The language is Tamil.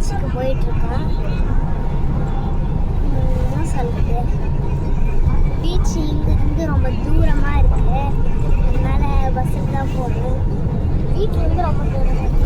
பீச்சுக்கு போயிட்டுருக்கோம். என்ன சொல்கிறது, பீச்சு இங்கேருந்து ரொம்ப தூரமாக இருக்குது. அதனால் பஸ்ஸில் தான் போகணும். வீட்டிலேருந்து ரொம்ப தூரமாக இருக்குது.